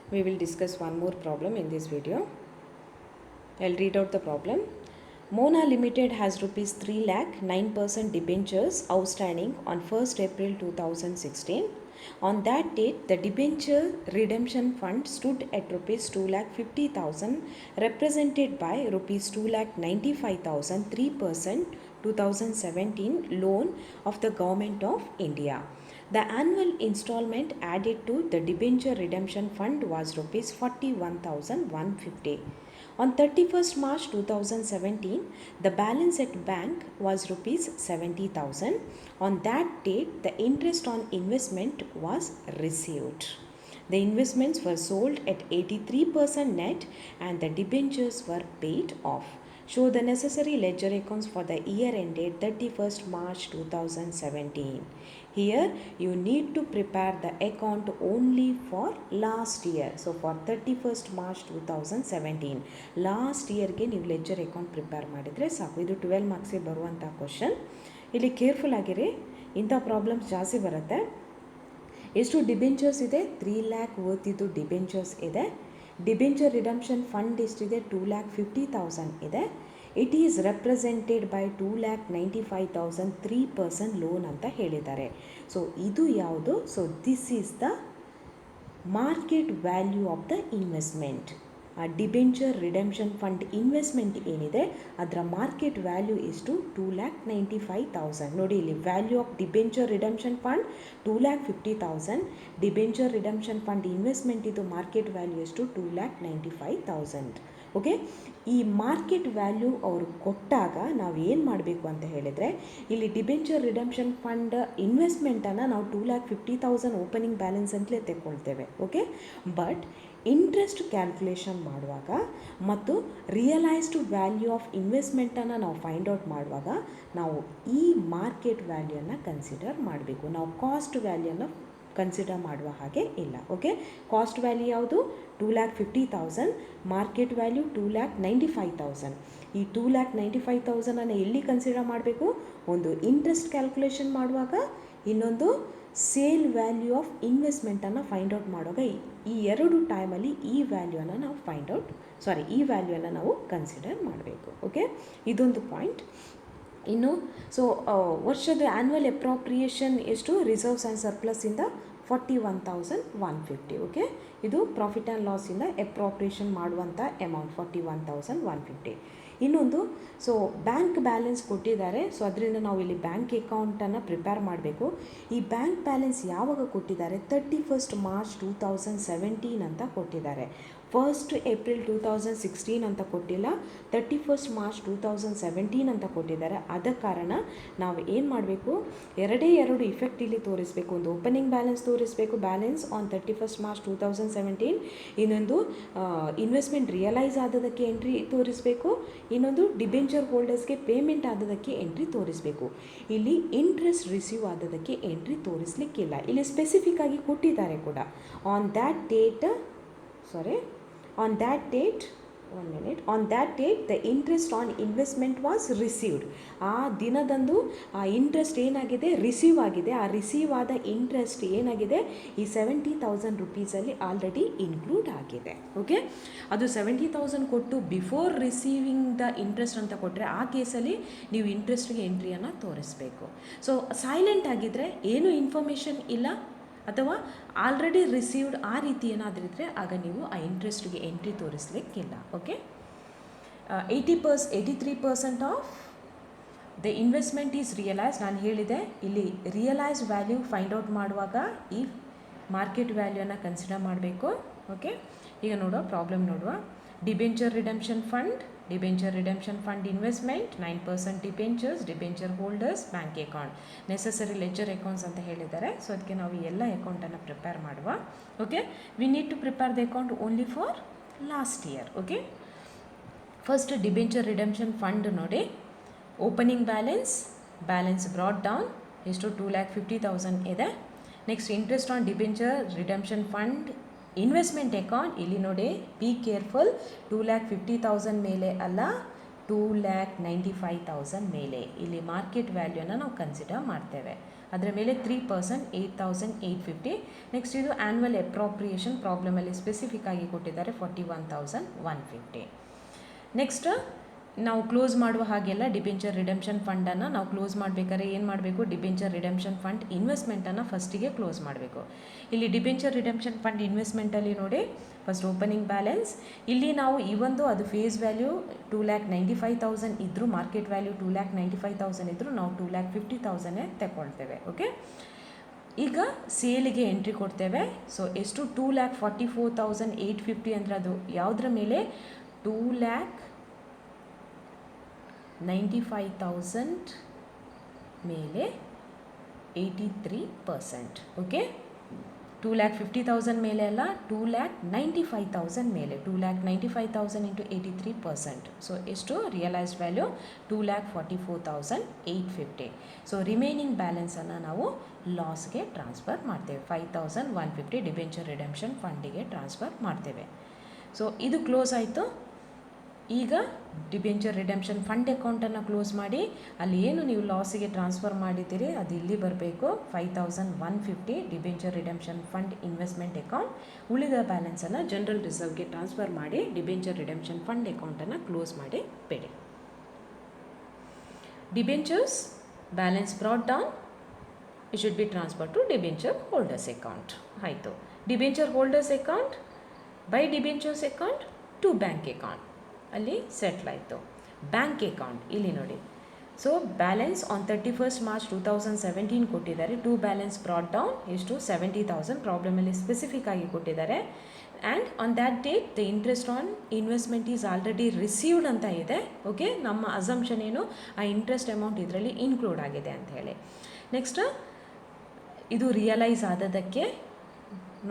We will discuss one more problem in this video. I'll read out the problem. Mona Limited has rupees 3 lakh 9% debentures outstanding on 1st April 2016. On that date, the debenture redemption fund stood at rupees 2 lakh 50,000 represented by rupees 2 lakh 95,000 3% 2017 loan of the Government of India. The annual installment added to the debenture redemption fund was rupees 41,150. On 31st March 2017, the balance at bank was rupees 70,000. On that date, the interest on investment was received. The investments were sold at 83% net and the debentures were paid off. Show the necessary ledger accounts for the year ended 31st March 2017. Here you need to prepare the account only for last year. So for 31st March 2017 last year ಗೆ ನೀವು ledger account prepare ಮಾಡಿದರೆ ಸಾಕು. ಇದು 12 ಮಾರ್ಕ್ಸ್ಗೆ ಬರುವಂಥ question. ಇಲ್ಲಿ careful ಆಗಿರಿ, ಇಂಥ problems ಜಾಸ್ತಿ ಬರುತ್ತೆ. ಎಷ್ಟು ಡಿಬೆಂಚರ್ಸ್ ಇದೆ? 3 ಲ್ಯಾಕ್ ವರ್ತ್ ಇದು ಡಿಬೆಂಚರ್ಸ್ ಇದೆ. ಡಿಬೆಂಚರ್ ರಿಡಂಪ್ಷನ್ ಫಂಡ್ ಎಷ್ಟಿದೆ? 2,50,000 ಇದೆ. It is represented by 2,95,000 3% loan ಅಂತ ಹೇಳಿದ್ದಾರೆ. ಸೊ ಇದು ಯಾವುದು? So this is the market value of the investment. ಆ ಡಿಬೆಂಚರ್ ರಿಡೆಂಪ್ಷನ್ ಫಂಡ್ ಇನ್ವೆಸ್ಟ್ಮೆಂಟ್ ಏನಿದೆ ಅದರ ಮಾರ್ಕೆಟ್ ವ್ಯಾಲ್ಯೂ ಎಷ್ಟು? 2,95,000. ನೋಡಿ ಇಲ್ಲಿ value of debenture redemption fund 2,50,000. Debenture redemption fund investment ಇದು ಮಾರ್ಕೆಟ್ ವ್ಯಾಲ್ಯೂ ಎಷ್ಟು? 2,95,000. ಓಕೆ, ಈ ಮಾರ್ಕೆಟ್ ವ್ಯಾಲ್ಯೂ ಅವರು ಕೊಟ್ಟಾಗ ನಾವು ಏನು ಮಾಡಬೇಕು ಅಂತ ಹೇಳಿದರೆ, ಇಲ್ಲಿ ಡಿಬೆಂಚರ್ ರಿಡೆಂಪ್ಷನ್ ಫಂಡ್ ಇನ್ವೆಸ್ಟ್ಮೆಂಟನ್ನು ನಾವು 2,50,000 ಓಪನಿಂಗ್ ಬ್ಯಾಲೆನ್ಸ್ ಅಂತಲೇ ತೆಕ್ಕೊಳ್ತೇವೆ. ಓಕೆ, ಬಟ್ ಇಂಟ್ರೆಸ್ಟ್ ಕ್ಯಾಲ್ಕುಲೇಷನ್ ಮಾಡುವಾಗ ಮತ್ತು ರಿಯಲೈಸ್ಡ್ ವ್ಯಾಲ್ಯೂ ಆಫ್ ಇನ್ವೆಸ್ಟ್ಮೆಂಟನ್ನು ನಾವು ಫೈಂಡ್ ಔಟ್ ಮಾಡುವಾಗ ನಾವು ಈ ಮಾರ್ಕೆಟ್ ವ್ಯಾಲ್ಯೂನ ಕನ್ಸಿಡರ್ ಮಾಡಬೇಕು. ನಾವು ಕಾಸ್ಟ್ ವ್ಯಾಲ್ಯೂನ ಕನ್ಸಿಡರ್ ಮಾಡುವ ಹಾಗೆ ಇಲ್ಲ. ಓಕೆ, ಕಾಸ್ಟ್ ವ್ಯಾಲ್ಯೂ ಯಾವುದು? 2,50,000. Market value 2,95,000. ಈ 2,95,000 ಎಲ್ಲಿ ಕನ್ಸಿಡರ್ ಮಾಡಬೇಕು? ಒಂದು ಇಂಟ್ರೆಸ್ಟ್ ಕ್ಯಾಲ್ಕುಲೇಷನ್ ಮಾಡುವಾಗ, ಇನ್ನೊಂದು ಸೇಲ್ ವ್ಯಾಲ್ಯೂ ಆಫ್ ಇನ್ವೆಸ್ಟ್ಮೆಂಟನ್ನು ಫೈಂಡ್ ಔಟ್ ಮಾಡುವಾಗ ಈ ಎರಡು ಟೈಮಲ್ಲಿ ಈ ವ್ಯಾಲ್ಯೂನ ನಾವು ಈ ವ್ಯಾಲ್ಯೂನ ನಾವು ಕನ್ಸಿಡರ್ ಮಾಡಬೇಕು. ಓಕೆ, ಇದೊಂದು ಪಾಯಿಂಟ್. ಇನ್ನು ವರ್ಷದ ಆ್ಯನ್ಯುವಲ್ ಅಪ್ರಾಪ್ರಿಯೇಷನ್ ಎಷ್ಟು? ರಿಸರ್ವ್ಸ್ ಆ್ಯಂಡ್ ಸರ್ಪ್ಲಸ್ಸಿಂದ 41,150. ಓಕೆ, ಇದು ಪ್ರಾಫಿಟ್ ಆ್ಯಂಡ್ ಲಾಸಿಂದ ಅಪ್ರಾಪ್ರಿಯೇಷನ್ ಮಾಡುವಂಥ ಅಮೌಂಟ್ 41,150. ಇನ್ನೊಂದು ಬ್ಯಾಂಕ್ ಬ್ಯಾಲೆನ್ಸ್ ಕೊಟ್ಟಿದ್ದಾರೆ. ಸೊ ಅದರಿಂದ ನಾವು ಇಲ್ಲಿ ಬ್ಯಾಂಕ್ ಅಕೌಂಟನ್ನು ಪ್ರಿಪೇರ್ ಮಾಡಬೇಕು. ಈ ಬ್ಯಾಂಕ್ ಬ್ಯಾಲೆನ್ಸ್ ಯಾವಾಗ ಕೊಟ್ಟಿದ್ದಾರೆ? 31st March 2017 ಅಂತ ಕೊಟ್ಟಿದ್ದಾರೆ. 1st April 2016 ಅಂತ ಕೊಟ್ಟಿಲ್ಲ, 31st March 2017 ಅಂತ ಕೊಟ್ಟಿದ್ದಾರೆ. ಆದ ಕಾರಣ ನಾವು ಏನು ಮಾಡಬೇಕು? ಎರಡು ಇಫೆಕ್ಟ್ ಇಲ್ಲಿ ತೋರಿಸಬೇಕು. ಒಂದು ಓಪನಿಂಗ್ ಬ್ಯಾಲೆನ್ಸ್ ತೋರಿಸಬೇಕು, ಬ್ಯಾಲೆನ್ಸ್ ಆನ್ 31st March 2017. ಇನ್ನೊಂದು ಇನ್ವೆಸ್ಟ್ಮೆಂಟ್ ರಿಯಲೈಸ್ ಆದದಕ್ಕೆ ಎಂಟ್ರಿ ತೋರಿಸಬೇಕು. ಇನ್ನೊಂದು ಡಿಬೆಂಚರ್ ಹೋಲ್ಡರ್ಸ್ಗೆ ಪೇಮೆಂಟ್ ಆದದಕ್ಕೆ ಎಂಟ್ರಿ ತೋರಿಸಬೇಕು. ಇಲ್ಲಿ ಇಂಟ್ರೆಸ್ಟ್ ರಿಸೀವ್ ಆದದಕ್ಕೆ ಎಂಟ್ರಿ ತೋರಿಸಲಿಕ್ಕಿಲ್ಲ. ಇಲ್ಲಿ ಸ್ಪೆಸಿಫಿಕ್ ಆಗಿ ಕೊಟ್ಟಿದ್ದಾರೆ ಕೂಡ. On that date the interest on investment was received. ಆ ದಿನದಂದು ಆ ಇಂಟ್ರೆಸ್ಟ್ ಏನಾಗಿದೆ? ರಿಸೀವ್ ಆಗಿದೆ. ಆ ರಿಸೀವ್ ಆದ ಇಂಟ್ರೆಸ್ಟ್ ಏನಾಗಿದೆ? ಈ 70,000 ರುಪೀಸಲ್ಲಿ ಆಲ್ರೆಡಿ ಇನ್ಕ್ಲೂಡ್ ಆಗಿದೆ. ಓಕೆ, ಅದು 70,000 ಕೊಟ್ಟು ಬಿಫೋರ್ ರಿಸೀವಿಂಗ್ ದ ಇಂಟ್ರೆಸ್ಟ್ ಅಂತ ಕೊಟ್ಟರೆ ಆ ಕೇಸಲ್ಲಿ ನೀವು ಇಂಟ್ರೆಸ್ಟ್ಗೆ ಎಂಟ್ರಿಯನ್ನು ತೋರಿಸಬೇಕು. ಸೊ ಸೈಲೆಂಟ್ ಆಗಿದ್ದರೆ ಏನೂ ಇನ್ಫಾರ್ಮೇಷನ್ ಇಲ್ಲ ಅಥವಾ ಆಲ್ರೆಡಿ ರಿಸೀವ್ಡ್ ಆ ರೀತಿ ಏನಾದರೂ ಇದ್ದರೆ ಆಗ ನೀವು ಆ ಇಂಟ್ರೆಸ್ಟ್ಗೆ ಎಂಟ್ರಿ ತೋರಿಸಲಿಕ್ಕಿಲ್ಲ. Okay, 83% of the investment is realise. ನಾನು ಹೇಳಿದೆ ಇಲ್ಲಿ ರಿಯಲೈಸ್ ವ್ಯಾಲ್ಯೂ ಫೈಂಡ್ ಔಟ್ ಮಾಡುವಾಗ ಈ ಮಾರ್ಕೆಟ್ ವ್ಯಾಲ್ಯೂನ ಕನ್ಸಿಡರ್ ಮಾಡಬೇಕು. ಓಕೆ, ಈಗ ಪ್ರಾಬ್ಲಮ್ ನೋಡುವ. Debenture redemption fund investment 9% debentures, debenture holders, bank account, necessary ledger accounts ಅಂತ ಹೇಳಿದ್ದಾರೆ. ಸೊ ಅದಕ್ಕೆ ನಾವು ಎಲ್ಲ ಅಕೌಂಟನ್ನು ಪ್ರಿಪೇರ್ ಮಾಡುವ. Okay, we need to prepare the account only for last year. Okay, first debenture redemption fund ನೋಡಿ. Opening balance brought down ಎಷ್ಟು? 2,50,000 ಇದೆ. Next interest on debenture redemption fund investment account ಇಲ್ಲಿ ನೋಡಿ, ಬಿ ಕೇರ್ಫುಲ್, 2,50,000 ಮೇಲೆ ಅಲ್ಲ, 2,95,000 ಮೇಲೆ. ಇಲ್ಲಿ ಮಾರ್ಕೆಟ್ ವ್ಯಾಲ್ಯೂನ ನಾವು ಕನ್ಸಿಡರ್ ಮಾಡ್ತೇವೆ. ಅದರ ಮೇಲೆ 3% 8,850. ನೆಕ್ಸ್ಟ್ ಇದು ಆ್ಯನ್ಯುವಲ್ ಅಪ್ರಾಪ್ರಿಯೇಷನ್ ಪ್ರಾಬ್ಲಮಲ್ಲಿ ಸ್ಪೆಸಿಫಿಕ್ ಆಗಿ ಕೊಟ್ಟಿದ್ದಾರೆ 41,150. ನೆಕ್ಸ್ಟ್ ನಾವು ಕ್ಲೋಸ್ ಮಾಡುವ ಹಾಗೆಲ್ಲ ಡಿಬೆಂಚರ್ ರಿಡೆಂಪ್ಷನ್ ಫಂಡನ್ನು ನಾವು ಕ್ಲೋಸ್ ಮಾಡಬೇಕಾದ್ರೆ ಏನು ಮಾಡಬೇಕು, ಡಿಬೆಂಚರ್ ರಿಡೆಂಪ್ಷನ್ ಫಂಡ್ ಇನ್ವೆಸ್ಟ್ಮೆಂಟನ್ನು ಫಸ್ಟಿಗೆ ಕ್ಲೋಸ್ ಮಾಡಬೇಕು. ಇಲ್ಲಿ ಡಿಬೆಂಚರ್ ರಿಡೆಂಪ್ಷನ್ ಫಂಡ್ ಇನ್ವೆಸ್ಟ್ಮೆಂಟಲ್ಲಿ ನೋಡಿ ಫಸ್ಟ್ ಓಪನಿಂಗ್ ಬ್ಯಾಲೆನ್ಸ್, ಇಲ್ಲಿ ನಾವು ಇವೊಂದು ಅದು ಫೇಸ್ ವ್ಯಾಲ್ಯೂ 2,95,000 ಇದ್ದರೂ, ಮಾರ್ಕೆಟ್ ವ್ಯಾಲ್ಯೂ 2,95,000 ಇದ್ದರೂ ನಾವು 2,50,000 ತಗೊಳ್ತೇವೆ. ಓಕೆ, ಈಗ ಸೇಲಿಗೆ ಎಂಟ್ರಿ ಕೊಡ್ತೇವೆ. ಸೊ ಎಷ್ಟು, 2,44,850 ಅಂದರೆ ಅದು ಯಾವುದರ ಮೇಲೆ, 2,95,000 ಮೇಲೆ 83%. ಓಕೆ, 2,50,000 ಮೇಲೆ ಅಲ್ಲ, 2,95,000 ಮೇಲೆ, 2,95,000 ಇಂಟು 83%. ಸೊ ಎಷ್ಟು, ರಿಯಲೈಸ್ಡ್ ವ್ಯಾಲ್ಯೂ 2,44,850. ಸೊ ರಿಮೈನಿಂಗ್ ಬ್ಯಾಲೆನ್ಸನ್ನು ನಾವು ಲಾಸ್ಗೆ ಟ್ರಾನ್ಸ್ಫರ್ ಮಾಡ್ತೇವೆ. 5,150 ಡಿಬೆಂಚರ್ ರಿಡೆಂಪ್ಷನ್ ಫಂಡಿಗೆ ಟ್ರಾನ್ಸ್ಫರ್ ಮಾಡ್ತೇವೆ. ಸೊ ಇದು ಕ್ಲೋಸ್ ಆಯಿತು. ಈಗ ಡಿಬೆಂಚರ್ ರಿಡೆಂಪ್ಷನ್ ಫಂಡ್ ಅಕೌಂಟನ್ನು ಕ್ಲೋಸ್ ಮಾಡಿ, ಅಲ್ಲಿ ಏನು ನೀವು ಲಾಸಿಗೆ ಟ್ರಾನ್ಸ್ಫರ್ ಮಾಡಿದ್ದೀರಿ ಅದು ಇಲ್ಲಿ ಬರಬೇಕು. 5,150 debenture redemption fund investment account. ಉಳಿದ ಬ್ಯಾಲೆನ್ಸನ್ನು ಜನರಲ್ ರಿಸರ್ವ್ಗೆ ಟ್ರಾನ್ಸ್ಫರ್ ಮಾಡಿ ಡಿಬೆಂಚರ್ ರಿಡೆಂಪ್ಷನ್ ಫಂಡ್ ಅಕೌಂಟನ್ನು ಕ್ಲೋಸ್ ಮಾಡಿ ಬೇಡಿ. Debentures balance brought down, it should be transfer to debenture holders account. ಆಯಿತು, debenture holders account by debentures account to bank account ಅಲ್ಲಿ settle ಆಯಿತು. ಬ್ಯಾಂಕ್ ಅಕೌಂಟ್ ಇಲ್ಲಿ ನೋಡಿ. So balance on 31st March 2017 ಕೊಟ್ಟಿದ್ದಾರೆ. To balance brought down ಎಷ್ಟು, 70,000 ಪ್ರಾಬ್ಲಮಲ್ಲಿ specific ಆಗಿ ಕೊಟ್ಟಿದ್ದಾರೆ. And on that date the interest on investment is already received ಅಂತ ಇದೆ. ಓಕೆ, ನಮ್ಮ ಅಸಂಪ್ಷನ್ ಏನು, ಆ ಇಂಟ್ರೆಸ್ಟ್ ಅಮೌಂಟ್ ಇದರಲ್ಲಿ ಇನ್ಕ್ಲೂಡ್ ಆಗಿದೆ ಅಂತ ಹೇಳಿ. ನೆಕ್ಸ್ಟ್ ಇದು ರಿಯಲೈಸ್ ಆದದಕ್ಕೆ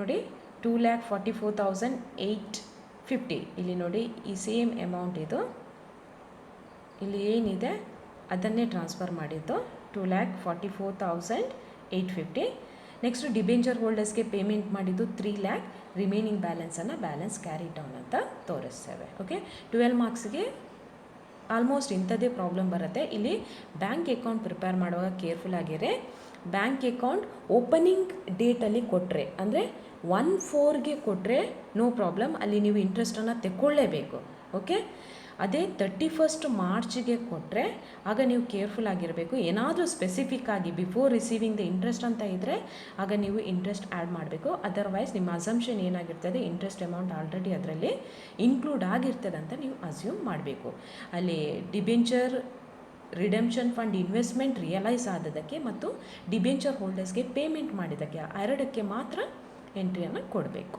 ನೋಡಿ 2,44,850 ಇಲ್ಲಿ ನೋಡಿ, ಈ ಸೇಮ್ ಅಮೌಂಟ್ ಇದು ಇಲ್ಲಿ ಏನಿದೆ ಅದನ್ನೇ ಟ್ರಾನ್ಸ್ಫರ್ ಮಾಡಿದ್ದು 2,44,850. ನೆಕ್ಸ್ಟು ಡಿಬೆಂಚರ್ ಹೋಲ್ಡರ್ಸ್ಗೆ ಪೇಮೆಂಟ್ ಮಾಡಿದ್ದು 3 lakh. ರಿಮೈನಿಂಗ್ ಬ್ಯಾಲೆನ್ಸನ್ನು ಬ್ಯಾಲೆನ್ಸ್ ಕ್ಯಾರಿ ಡೌನ್ ಅಂತ ತೋರಿಸ್ತೇವೆ. ಓಕೆ, 12 ಮಾರ್ಕ್ಸ್ಗೆ ಆಲ್ಮೋಸ್ಟ್ ಇಂಥದ್ದೇ ಪ್ರಾಬ್ಲಮ್ ಬರುತ್ತೆ. ಇಲ್ಲಿ ಬ್ಯಾಂಕ್ ಅಕೌಂಟ್ ಪ್ರಿಪೇರ್ ಮಾಡುವಾಗ ಕೇರ್ಫುಲ್ ಆಗಿರಿ. ಬ್ಯಾಂಕ್ ಅಕೌಂಟ್ ಓಪನಿಂಗ್ ಡೇಟಲ್ಲಿ ಕೊಟ್ಟರೆ, ಅಂದರೆ 1/4ಗೆ ಕೊಟ್ಟರೆ ನೋ ಪ್ರಾಬ್ಲಮ್, ಅಲ್ಲಿ ನೀವು ಇಂಟ್ರೆಸ್ಟನ್ನು ತೆಕ್ಕೊಳ್ಳೇಬೇಕು. ಓಕೆ, ಅದೇ 31st Marchಗೆ ಕೊಟ್ಟರೆ ಆಗ ನೀವು ಕೇರ್ಫುಲ್ ಆಗಿರಬೇಕು. ಏನಾದರೂ ಸ್ಪೆಸಿಫಿಕ್ ಆಗಿ ಬಿಫೋರ್ ರಿಸೀವಿಂಗ್ ದ ಇಂಟ್ರೆಸ್ಟ್ ಅಂತ ಇದ್ದರೆ ಆಗ ನೀವು ಇಂಟ್ರೆಸ್ಟ್ ಆ್ಯಡ್ ಮಾಡಬೇಕು. ಅದರ್ವೈಸ್ ನಿಮ್ಮ ಅಸಂಪ್ಷನ್ ಏನಾಗಿರ್ತದೆ, ಇಂಟ್ರೆಸ್ಟ್ ಅಮೌಂಟ್ ಆಲ್ರೆಡಿ ಅದರಲ್ಲಿ ಇನ್ಕ್ಲೂಡ್ ಆಗಿರ್ತದೆ ಅಂತ ನೀವು ಅಸ್ಯೂಮ್ ಮಾಡಬೇಕು. ಅಲ್ಲಿ debenture redemption fund investment realise ಆದದಕ್ಕೆ ಮತ್ತು ಡಿಬೆಂಚರ್ ಹೋಲ್ಡರ್ಸ್ಗೆ ಪೇಮೆಂಟ್ ಮಾಡಿದ್ದಕ್ಕೆ ಎರಡಕ್ಕೆ ಮಾತ್ರ ಎಂಟ್ರಿಯನ್ನು ಕೊಡಬೇಕು.